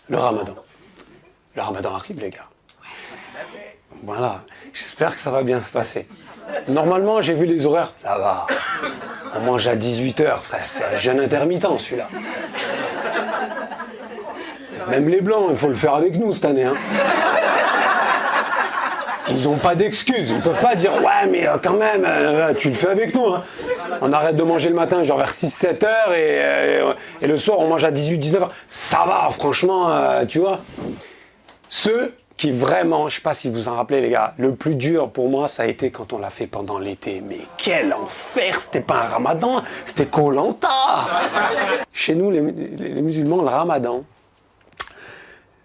Le ramadan. Le ramadan arrive, les gars. Voilà, j'espère que ça va bien se passer. Normalement, j'ai vu les horaires, ça va. On mange à 18h, frère, c'est un jeûne intermittent, celui-là. Même les Blancs, il faut le faire avec nous cette année. Hein. Ils n'ont pas d'excuses, ils ne peuvent pas dire « Ouais, mais quand même, tu le fais avec nous. Hein. » On arrête de manger le matin, genre vers 6-7 heures, et le soir, on mange à 18-19 heures. Ça va, franchement, tu vois. Ceux qui vraiment, je ne sais pas si vous en rappelez les gars, le plus dur pour moi, ça a été quand on l'a fait pendant l'été. Mais quel enfer, c'était pas un ramadan, c'était Koh Lanta. Chez nous, les musulmans, le ramadan,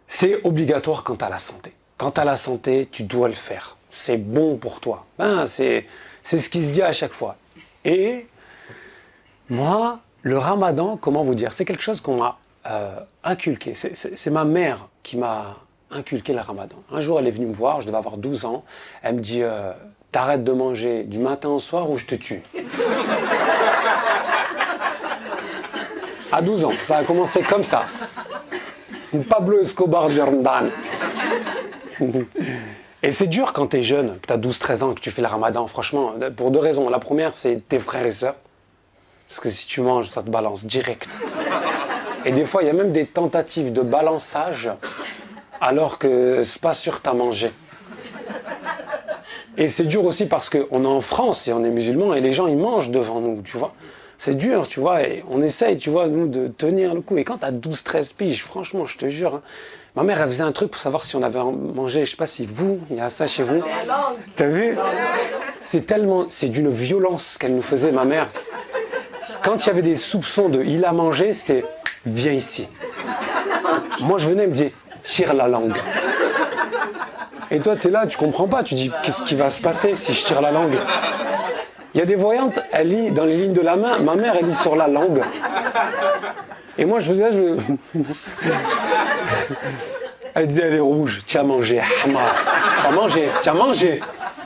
c'est obligatoire quant à la santé. Quant à la santé, tu dois le faire. C'est bon pour toi. Hein, c'est ce qui se dit à chaque fois. Et moi, le ramadan, comment vous dire, c'est quelque chose qu'on m'a inculqué. C'est ma mère qui m'a inculqué le ramadan. Un jour, elle est venue me voir, je devais avoir 12 ans. Elle me dit, t'arrêtes de manger du matin au soir ou je te tue. À 12 ans, ça a commencé comme ça. Pablo Escobar Jordan. Et c'est dur quand t'es jeune, que t'as 12-13 ans, que tu fais le ramadan, franchement, pour deux raisons. La première, c'est tes frères et sœurs. Parce que si tu manges, ça te balance direct. Et des fois, il y a même des tentatives de balançage alors que c'est pas sûr que t'as mangé. Et c'est dur aussi parce qu'on est en France et on est musulmans et les gens, ils mangent devant nous, tu vois. C'est dur, tu vois, et on essaye, tu vois, nous, de tenir le coup. Et quand t'as 12-13 piges, franchement, je te jure, hein, ma mère, elle faisait un truc pour savoir si on avait mangé, je sais pas si vous, il y a ça chez vous. T'as vu? C'est d'une violence ce qu'elle nous faisait, ma mère. Quand il y avait des soupçons de il a mangé, c'était viens ici. Moi, je venais, elle me disait tire la langue. Et toi, t'es là, tu comprends pas, tu dis qu'est-ce qui va se passer si je tire la langue? Il y a des voyantes, elles lisent dans les lignes de la main, ma mère, elle lit sur la langue. Et moi, je faisais, elle disait, elle est rouge, tu as mangé, Hama. Tu as mangé,